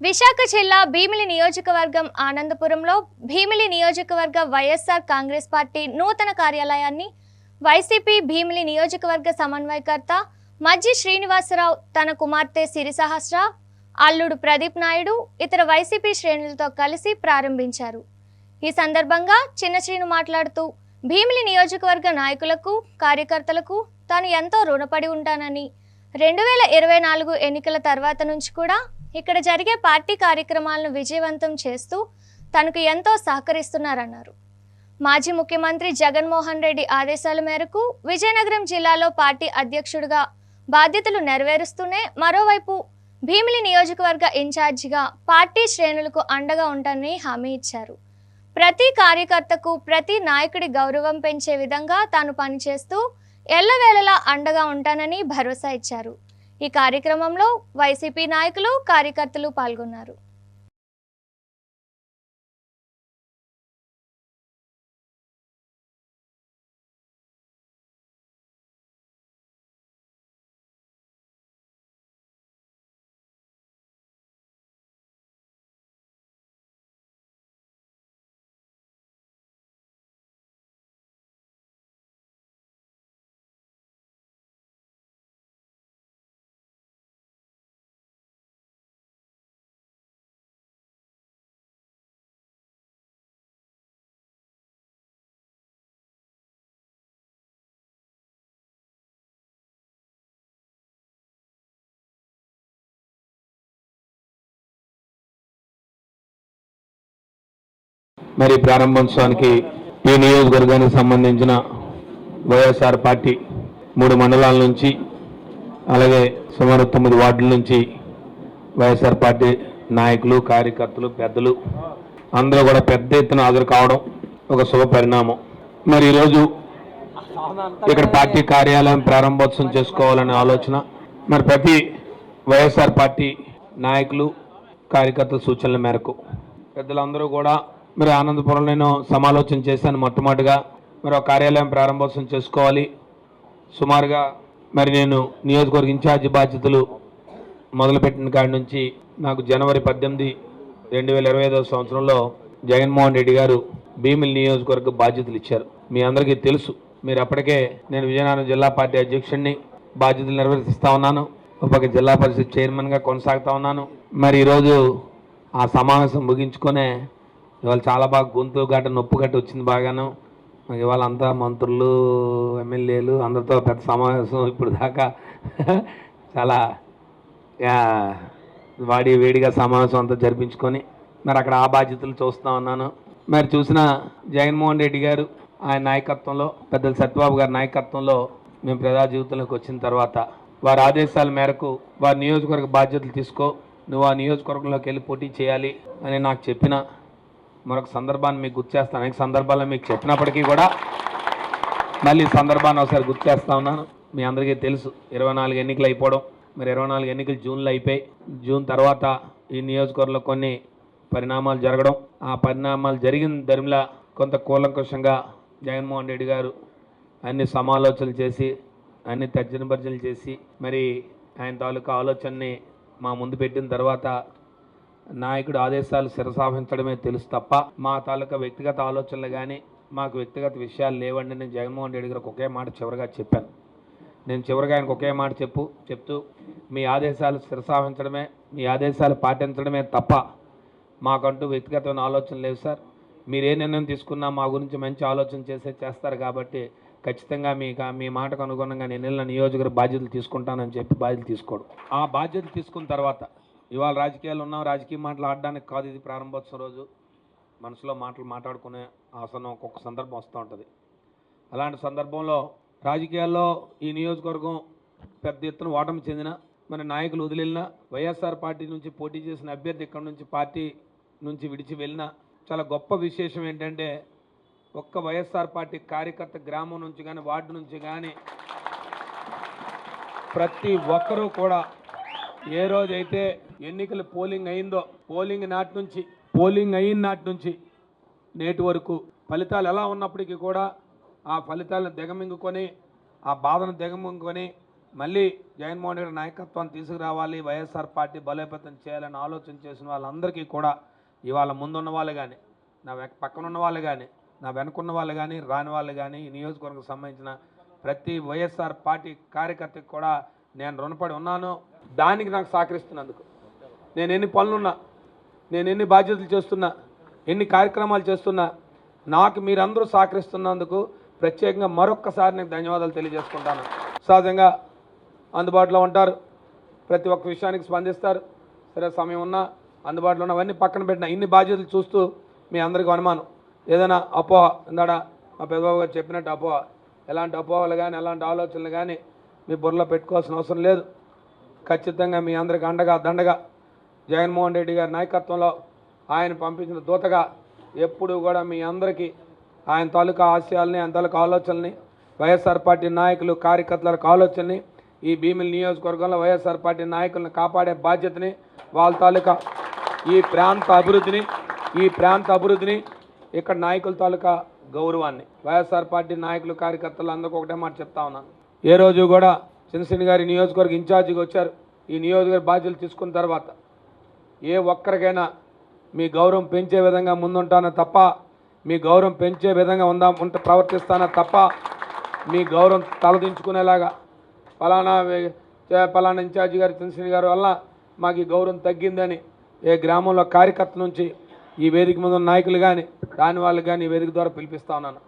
విశాఖ జిల్లా భీమిలి నియోజకవర్గం ఆనందపురంలో భీమిలి నియోజకవర్గ వైఎస్ఆర్ కాంగ్రెస్ పార్టీ నూతన కార్యాలయాన్ని వైసీపీ భీమిలి నియోజకవర్గ సమన్వయకర్త మజ్జి శ్రీనివాసరావు తన కుమార్తె సిరిసహస్ర, అల్లుడు ప్రదీప్ నాయుడు ఇతర వైసీపీ శ్రేణులతో కలిసి ప్రారంభించారు. ఈ సందర్భంగా చిన్న శ్రీను మాట్లాడుతూ భీమిలి నియోజకవర్గ నాయకులకు, కార్యకర్తలకు తాను ఎంతో రుణపడి ఉంటానని 2024 ఎన్నికల తర్వాత నుంచి కూడా ఇక్కడ జరిగే పార్టీ కార్యక్రమాలను విజయవంతం చేస్తూ తనకు ఎంతో సహకరిస్తున్నారన్నారు. మాజీ ముఖ్యమంత్రి జగన్మోహన్ రెడ్డి ఆదేశాల మేరకు విజయనగరం జిల్లాలో పార్టీ అధ్యక్షుడిగా బాధ్యతలు నెరవేరుస్తూనే మరోవైపు భీమిలి నియోజకవర్గ ఇన్ఛార్జిగా పార్టీ శ్రేణులకు అండగా ఉంటానని హామీ ఇచ్చారు. ప్రతి కార్యకర్తకు, ప్రతి నాయకుడి గౌరవం పెంచే విధంగా తాను పనిచేస్తూ ఎల్లవేళలా అండగా ఉంటానని భరోసా ఇచ్చారు. ఈ కార్యక్రమంలో వైసీపీ నాయకులు, కార్యకర్తలు పాల్గొన్నారు. మరి ప్రారంభోత్సవానికి ఈ నియోజకవర్గానికి సంబంధించిన వైఎస్ఆర్ పార్టీ 3 మండలాల నుంచి అలాగే సుమారు 9 వార్డుల నుంచి వైఎస్ఆర్ పార్టీ నాయకులు, కార్యకర్తలు, పెద్దలు అందరూ కూడా పెద్ద ఎత్తున హాజరు కావడం ఒక శుభ పరిణామం. మరి ఈరోజు ఇక్కడ పార్టీ కార్యాలయం ప్రారంభోత్సవం చేసుకోవాలనే ఆలోచన మరి ప్రతి వైఎస్ఆర్ పార్టీ నాయకులు, కార్యకర్తల సూచనల మేరకు పెద్దలందరూ కూడా మరి ఆనందపురం నేను సమాలోచన చేశాను. మొట్టమొదటిగా మరి ఒక కార్యాలయం ప్రారంభోత్సవం చేసుకోవాలి. సుమారుగా మరి నేను నియోజకవర్గ ఇన్ఛార్జి బాధ్యతలు మొదలుపెట్టిన కాడి నుంచి నాకు జనవరి 18, 2025 సంవత్సరంలో జగన్మోహన్ రెడ్డి గారు భీమిలి నియోజకవర్గ బాధ్యతలు ఇచ్చారు. మీ అందరికీ తెలుసు. మీరు అప్పటికే నేను విజయనగరం జిల్లా పార్టీ అధ్యక్షుడిని బాధ్యతలు నిర్వర్తిస్తూ ఉన్నాను. ఒక జిల్లా పరిషత్ చైర్మన్గా కొనసాగుతూ ఉన్నాను. మరి ఈరోజు ఆ సమావేశం ముగించుకొనే ఇవాళ చాలా బాగా గొంతు గట్ట, నొప్పు గట్ట వచ్చింది బాగాను. ఇవాళ అంతా మంత్రులు, ఎమ్మెల్యేలు అందరితో పెద్ద సమావేశం ఇప్పుడు దాకా చాలా వేడిగా సమావేశం అంతా జరిపించుకొని మరి అక్కడ ఆ బాధ్యతలు చూస్తూ ఉన్నాను. మరి చూసిన జగన్మోహన్ రెడ్డి గారు ఆయన నాయకత్వంలో, పెద్దలు సత్యబాబు గారి నాయకత్వంలో మేము ప్రజా జీవితంలోకి వచ్చిన తర్వాత వారి ఆదేశాల మేరకు వారి నియోజకవర్గ బాధ్యతలు తీసుకో, నువ్వు ఆ నియోజకవర్గంలోకి వెళ్ళి పోటీ చేయాలి అని నాకు చెప్పిన మరొక సందర్భాన్ని మీకు గుర్తు చేస్తాను. అనేక సందర్భాల్లో మీకు చెప్పినప్పటికీ కూడా మళ్ళీ సందర్భాన్ని ఒకసారి గుర్తు చేస్తూ ఉన్నాను. మీ అందరికీ తెలుసు 24 ఎన్నికలు అయిపోవడం. మరి 24 ఎన్నికలు జూన్లో అయిపోయి, జూన్ తర్వాత ఈ నియోజకవర్గంలో కొన్ని పరిణామాలు జరగడం, ఆ పరిణామాలు జరిగిన దరిమిలా కొంత కూలంకషంగా జగన్మోహన్ రెడ్డి గారు అన్ని సమాలోచనలు చేసి, అన్ని తర్జనభర్జనలు చేసి మరి ఆయన తాలూకా ఆలోచనని మా ముందు పెట్టిన తర్వాత నాయకుడు ఆదేశాలు శిరసావహించడమే తెలుసు తప్ప మా తాలూకా వ్యక్తిగత ఆలోచనలు కానీ, మాకు వ్యక్తిగత విషయాలు లేవండి. నేను జగన్మోహన్ రెడ్డి గారికి ఒకే మాట చివరిగా చెప్పాను. నేను చివరిగా ఆయనకు ఒకే మాట చెప్తూ మీ ఆదేశాలు శిరసావహించడమే, మీ ఆదేశాలు పాటించడమే తప్ప మాకంటూ వ్యక్తిగతమైన ఆలోచనలు లేవు సార్. మీరు ఏ నిర్ణయం తీసుకున్నా మా గురించి మంచి ఆలోచన చేస్తారు కాబట్టి ఖచ్చితంగా మీ మాటకు అనుగుణంగా నేను నియోజకవర్గ బాధ్యతలు తీసుకుంటానని చెప్పి బాధ్యతలు తీసుకోవడం. ఆ బాధ్యతలు తీసుకున్న తర్వాత ఇవాళ రాజకీయాలు ఉన్నాం, రాజకీయ మాటలు ఆడడానికి కాదు ఇది ప్రారంభోత్సవం రోజు. మనసులో మాటలు మాట్లాడుకునే ఆసనం ఒక్కొక్క సందర్భం వస్తూ ఉంటుంది. అలాంటి సందర్భంలో రాజకీయాల్లో ఈ నియోజకవర్గం పెద్ద ఎత్తున ఓటమి చెందిన మరి నాయకులు వదిలిన, వైఎస్ఆర్ పార్టీ నుంచి పోటీ చేసిన అభ్యర్థి ఇక్కడ నుంచి పార్టీ నుంచి విడిచి వెళ్ళిన చాలా గొప్ప విశేషం ఏంటంటే ఒక్క వైఎస్ఆర్ పార్టీ కార్యకర్త గ్రామం నుంచి కానీ, వార్డు నుంచి కానీ ప్రతి ఒక్కరూ కూడా ఏ రోజైతే ఎన్నికలు పోలింగ్ అయిన నాటి నుంచి నేటి వరకు ఫలితాలు ఎలా ఉన్నప్పటికీ కూడా ఆ ఫలితాలను దిగమింగుకొని, ఆ బాధను దిగమింగుకొని మళ్ళీ జగన్మోహన్ రెడ్డి నాయకత్వాన్ని తీసుకురావాలి, వైఎస్ఆర్ పార్టీ బలోపేతం చేయాలని ఆలోచన చేసిన వాళ్ళందరికీ కూడా ఇవాళ ముందున్న వాళ్ళు కానీ, నా పక్కన ఉన్న వాళ్ళు కానీ, నా వెనుకున్న వాళ్ళు కానీ, రాని వాళ్ళు కానీ, ఈ నియోజకవర్గం సంబంధించిన ప్రతి వైఎస్ఆర్ పార్టీ కార్యకర్తకి కూడా నేను రుణపడి ఉన్నాను. దానికి నాకు సహకరిస్తున్నందుకు, నేను ఎన్ని పనులున్నా, నేను ఎన్ని బాధ్యతలు చేస్తున్నా, ఎన్ని కార్యక్రమాలు చేస్తున్నా, నాకు మీరందరూ సహకరిస్తున్నందుకు ప్రత్యేకంగా మరొక్కసారి నేను ధన్యవాదాలు తెలియజేసుకుంటాను. సహజంగా అందుబాటులో ఉంటారు, ప్రతి ఒక్క విషయానికి స్పందిస్తారు. సరే సమయం ఉన్నా అందుబాటులో ఉన్నవన్నీ పక్కన పెట్టిన ఇన్ని బాధ్యతలు చూస్తూ మీ అందరికీ అనుమానం, ఏదైనా అపోహ, ఇందాడ మా పెద్దబాబు గారు చెప్పినట్టు అపోహ, ఎలాంటి అపోహలు కానీ ఎలాంటి ఆలోచనలు కానీ మీ బుర్రలో పెట్టుకోవాల్సిన అవసరం లేదు. ఖచ్చితంగా మీ అందరికి అండగా దండగా జగన్మోహన్ రెడ్డి గారి నాయకత్వంలో ఆయన పంపించిన దూతగా ఎప్పుడూ కూడా మీ అందరికీ ఆయన తాలూకా ఆశయాల్ని, ఆయన తాలూకా ఆలోచనల్ని, వైఎస్ఆర్ పార్టీ నాయకులు కార్యకర్తలకు ఆలోచనని, ఈ భీమిలి నియోజకవర్గంలో వైఎస్ఆర్ పార్టీ నాయకులను కాపాడే బాధ్యతని, వాళ్ళ తాలూకా ఈ ప్రాంత అభివృద్ధిని ఇక్కడ నాయకుల తాలూకా గౌరవాన్ని, వైఎస్ఆర్ పార్టీ నాయకులు కార్యకర్తలు అందరికీ ఒకటే మాట చెప్తా ఉన్నాను. ఏ రోజు కూడా చిన్నశ్రీని గారి నియోజకవర్గ ఇన్ఛార్జిగా వచ్చారు. ఈ నియోజకవర్గ బాధ్యతలు తీసుకున్న తర్వాత ఏ ఒక్కరికైనా మీ గౌరవం పెంచే విధంగా ముందుంటానో తప్ప, మీ గౌరవం పెంచే విధంగా ప్రవర్తిస్తానో తప్ప, మీ గౌరవం తలదించుకునేలాగా పలానా ఇన్ఛార్జి గారు చిన్నశ్రీని గారి వల్ల మాకు ఈ గౌరవం తగ్గిందని ఏ గ్రామంలో కార్యకర్త నుంచి ఈ వేదిక మీద ఉన్న నాయకులు కానీ రాని వాళ్ళు కానీ ఈ వేదిక ద్వారా పిలిపిస్తా ఉన్నాను.